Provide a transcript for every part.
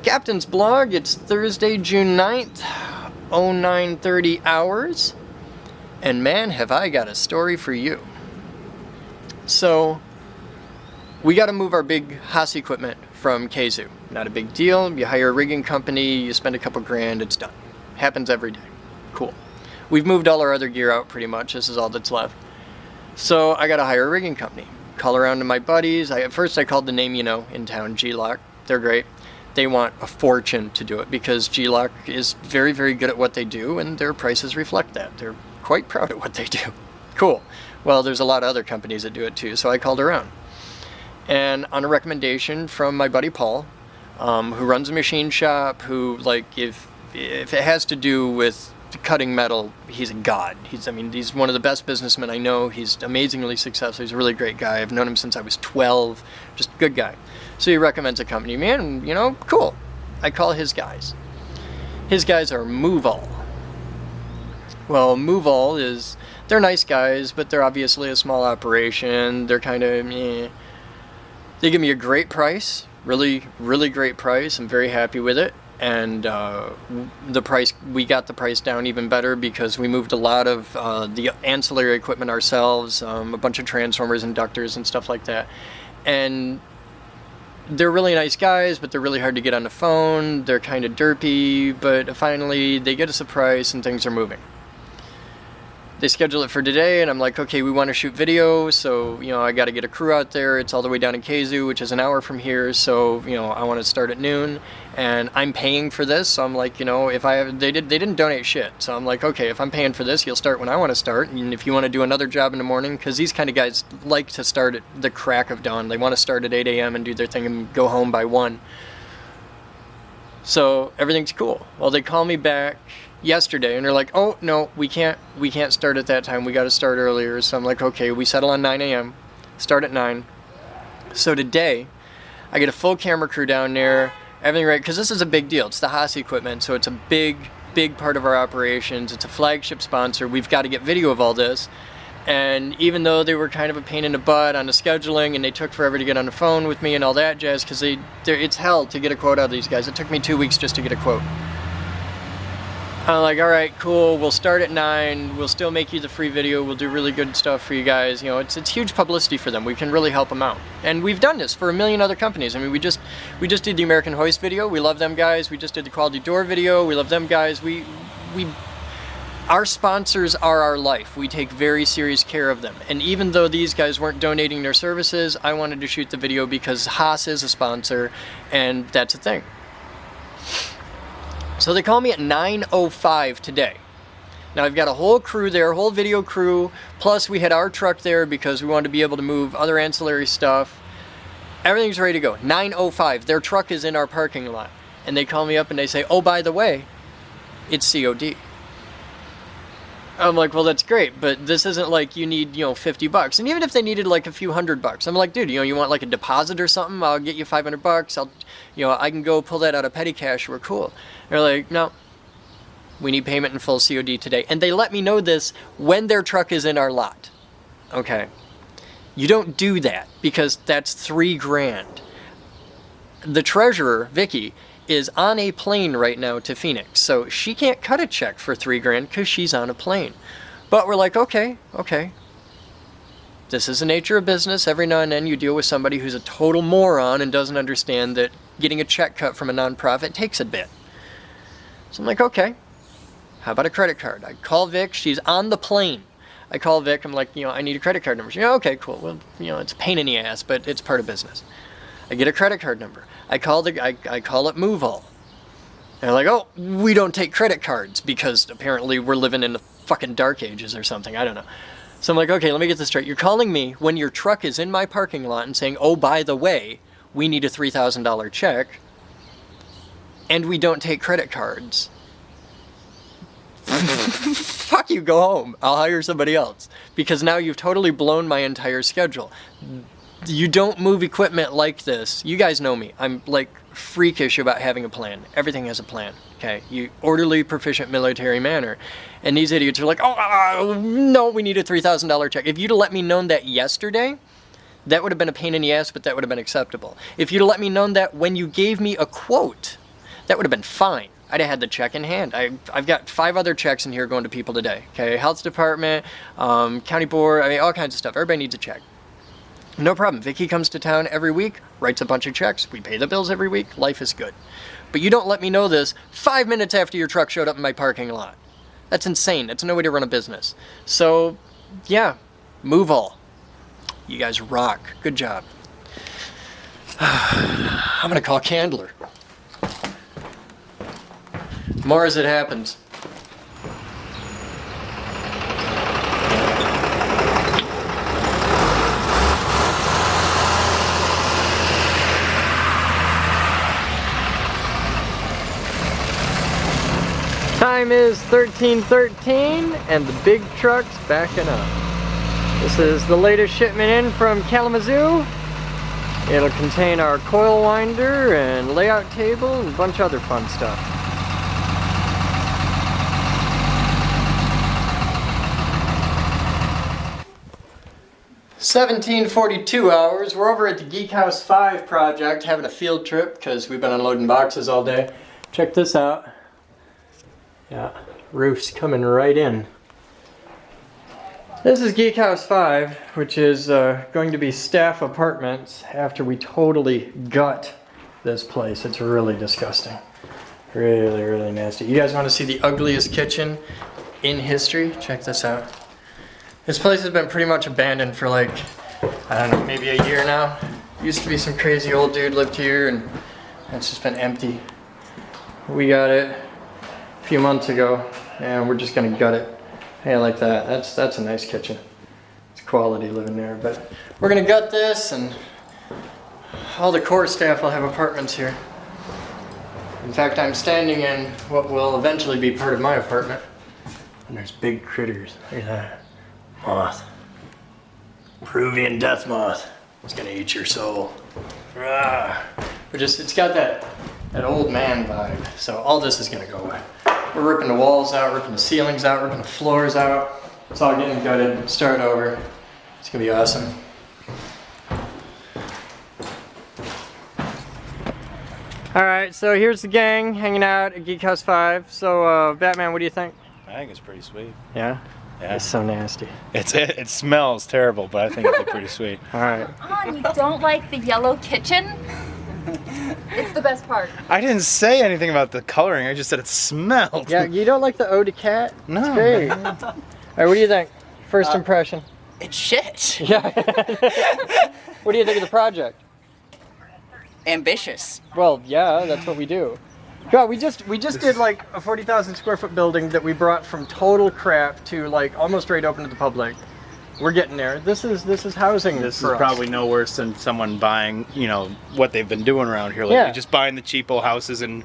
Captain's Blog, it's Thursday, June 9th, 0930 hours, and man, have I got a story for you. So, we got to move our big Haas equipment from Kazoo. Not a big deal, you hire a rigging company, you spend a couple grand, it's done. Happens every day. Cool. We've moved all our other gear out pretty much, this is all that's left. So, I got to hire a rigging company. Call around to my buddies. At first I called the name you know in town, G-Lock. They're great. They want a fortune to do it because G-Lock is very, very good at what they do and their prices reflect that. They're quite proud of what they do. Cool. Well, there's a lot of other companies that do it too, so I called around. And on a recommendation from my buddy Paul, who runs a machine shop, who, like, if it has to do with cutting metal, he's a god. He's one of the best businessmen I know. He's amazingly successful. He's a really great guy. I've known him since I was 12. Just a good guy. So he recommends a company. Man, you know, cool. I call his guys. His guys are Muv-All. Well, Muv-All is, they're nice guys, but they're obviously a small operation. They're kind of, They give me a great price. Really, really great price. I'm very happy with it. And the price, we got the price down even better because we moved a lot of the ancillary equipment ourselves, a bunch of transformers, inductors, and stuff like that. And they're really nice guys, but they're really hard to get on the phone. They're kind of derpy, but finally they get us a price and things are moving. They schedule it for today, and I'm like, okay, we want to shoot video, so, you know, I got to get a crew out there. It's all the way down in Kazoo, which is an hour from here, so, you know, I want to start at noon, and I'm paying for this, so I'm like, you know, if I have, they didn't donate shit, so I'm like, okay, if I'm paying for this, you'll start when I want to start, and if you want to do another job in the morning, because these kind of guys like to start at the crack of dawn. They want to start at 8 a.m. and do their thing and go home by 1. So everything's cool. Well, they call me back yesterday and they're like, oh no, we can't start at that time, we got to start earlier. So I'm like, okay, we settle on 9 a.m. start at 9. So today I get a full camera crew down there, everything right, because this is a big deal. It's the Haas equipment, so it's a big part of our operations. It's a flagship sponsor. We've got to get video of all this. And even though they were kind of a pain in the butt on the scheduling and they took forever to get on the phone with me and all that jazz, because it's hell to get a quote out of these guys. It took me 2 weeks just to get a quote. I'm like, all right, cool, we'll start at 9, we'll still make you the free video, we'll do really good stuff for you guys. You know, it's huge publicity for them. We can really help them out. And we've done this for a million other companies. I mean, we just did the American Hoist video. We love them guys. We just did the Quality Door video. We love them guys. Our sponsors are our life. We take very serious care of them. And even though these guys weren't donating their services, I wanted to shoot the video because Haas is a sponsor, and that's a thing. So they call me at 9:05 today. Now I've got a whole crew there, whole video crew, plus we had our truck there because we wanted to be able to move other ancillary stuff. Everything's ready to go. 9:05, their truck is in our parking lot. And they call me up and they say, oh, by the way, it's COD. I'm like, well, that's great, but this isn't like you need, you know, $50. And even if they needed like a few $100, I'm like, dude, you know, you want like a deposit or something? I'll get you $500. I can go pull that out of petty cash. We're cool. They're like, no, we need payment in full COD today. And they let me know this when their truck is in our lot. Okay. You don't do that because that's $3,000. The treasurer, Vicky, is on a plane right now to Phoenix, so she can't cut a check for $3,000 because she's on a plane. But we're like, okay, this is the nature of business. Every now and then you deal with somebody who's a total moron and doesn't understand that getting a check cut from a nonprofit takes a bit. So I'm like, okay, how about a credit card? I call Vic, she's on the plane. I call Vic, I'm like, you know, I need a credit card number. She's like, okay, cool, well, you know, it's a pain in the ass, but it's part of business. I get a credit card number. I call it Muv-All. They're like, oh, we don't take credit cards because apparently we're living in the fucking dark ages or something. I don't know. So I'm like, okay, let me get this straight. You're calling me when your truck is in my parking lot and saying, oh, by the way, we need a $3,000 check and we don't take credit cards. Fuck you, go home. I'll hire somebody else because now you've totally blown my entire schedule. You don't move equipment like this. You guys know me. I'm like freakish about having a plan. Everything has a plan. Okay, you orderly, proficient military manner. And these idiots are like, oh, no, we need a $3,000 check. If you'd have let me known that yesterday, that would have been a pain in the ass, but that would have been acceptable. If you'd have let me known that when you gave me a quote that would have been fine. I'd have had the check in hand. I've got 5 other checks in here going to people today. Okay, health department, county board, I mean, all kinds of stuff. Everybody needs a check. No problem. Vicky comes to town every week, writes a bunch of checks. We pay the bills every week. Life is good. But you don't let me know this 5 minutes after your truck showed up in my parking lot. That's insane. That's no way to run a business. So, yeah, Muv-All. You guys rock. Good job. I'm gonna call Candler. More as it happens. Time is 13:13 and the big truck's backing up. This is the latest shipment in from Kalamazoo. It'll contain our coil winder and layout table and a bunch of other fun stuff. $17:42 hours. We're over at the Geekhouse5 project having a field trip because we've been unloading boxes all day. Check this out. Yeah, roof's coming right in. This is Geekhouse5, which is going to be staff apartments after we totally gut this place. It's really disgusting. Really, really nasty. You guys want to see the ugliest kitchen in history? Check this out. This place has been pretty much abandoned for like, I don't know, maybe a year now. Used to be some crazy old dude lived here and it's just been empty. We got it a few months ago and we're just gonna gut it. Hey, I like that. That's a nice kitchen. It's quality living there, but we're gonna gut this and all the core staff will have apartments here. In fact, I'm standing in what will eventually be part of my apartment. And there's big critters. Look at that. Moth. Peruvian death moth. It's gonna eat your soul. But it's got that old man vibe. So all this is gonna go away. We're ripping the walls out, ripping the ceilings out, ripping the floors out. It's all getting gutted, start over. It's gonna be awesome. All right, so here's the gang hanging out at Geekhouse5. So Batman, what do you think? I think it's pretty sweet. Yeah? Yeah. It's so nasty. It smells terrible, but I think it's pretty sweet. All right. You don't like the yellow kitchen? It's the best part. I didn't say anything about the coloring. I just said it smelled. Yeah, you don't like the eau de cat? No. It's great. All right, what do you think? First impression. It's shit. Yeah. What do you think of the project? Ambitious. Well, yeah, that's what we do. God, we just did like a 40,000 square foot building that we brought from total crap to like almost straight open to the public. We're getting there. This is housing. This for is us. probably no worse than someone buying, you know, what they've been doing around here. Like Yeah. just buying the cheapo houses and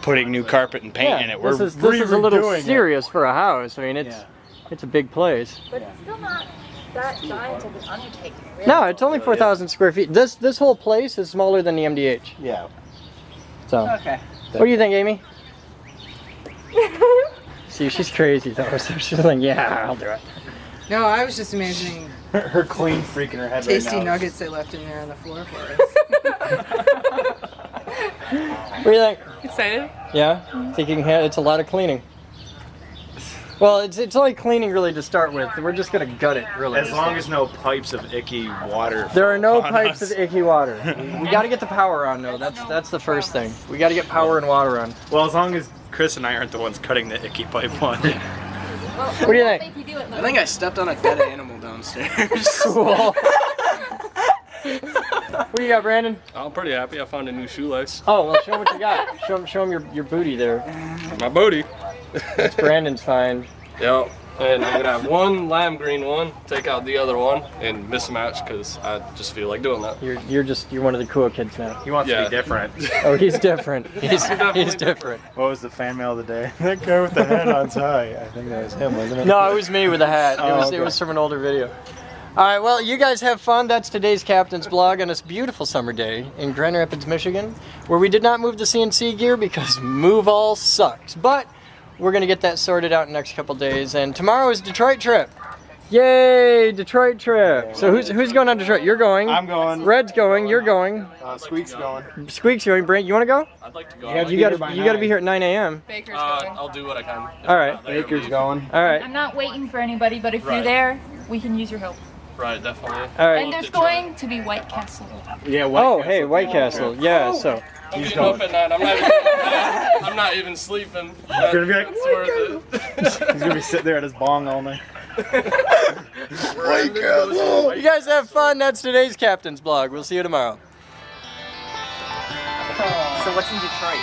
putting new carpet and paint in it. This is a little serious for a house. I mean, it's a big place. But it's still not that giant of an undertaking. Really. No, it's only 4,000 square feet. This whole place is smaller than the MDH. Yeah. So. Okay. What do you think, Amy? See, she's crazy though, so she's like, yeah, I'll do it. No, I was just imagining Her clean freaking her head tasty right now. nuggets they left in there on the floor for us. What do you think? Excited? Yeah? Think you can handle it's a lot of cleaning. Well, it's only cleaning really to start with. We're just gonna gut it, really. As long as no pipes of icky water. There are no fall upon pipes us. of icky water. We gotta get the power on though. That's the first thing. We gotta get power and water on. Well, as long as Chris and I aren't the ones cutting the icky pipe one. What do you think? I think I stepped on a dead animal downstairs. Cool. What do you got, Brandon? I'm pretty happy. I found a new shoelace. Oh, well, show him what you got. Show him your booty there. My booty. That's Brandon's find. Yep. And I'm gonna have one lime green one, take out the other one, and mismatch because I just feel like doing that. You're one of the cool kids now. He wants to Yeah. be different. Oh, he's different. He's different. What was the fan mail of the day? That guy with the hat on tie. I think that was him, wasn't it? No, it was me with a hat. Oh, It was from an older video. All right, well, you guys have fun. That's today's Captain's Blog on this beautiful summer day in Grand Rapids, Michigan, where we did not move the CNC gear because Muv-All sucks. But we're going to get that sorted out in the next couple days. And tomorrow is Detroit trip. Yay, Detroit trip. So who's going on Detroit? You're going. I'm going. Red's going. You're going. Squeak's going. Squeak's going. Brent, you want to go? I'd like to go. Yeah, You got to be here at 9 a.m. Baker's going. I'll do what I can. All right. Baker's going. All right. I'm not waiting for anybody, but if you're Right. there, we can use your help. Right, definitely. All right. And there's going to be White Castle. Yeah. Oh, hey, White Castle. Yeah. So. I'm He's getting up going. at night. I'm not even sleeping. He's gonna be like, It's worth it. he's gonna be sitting there at his bong all night. White Castle. You guys have fun. That's today's Captain's Blog. We'll see you tomorrow. So what's in Detroit?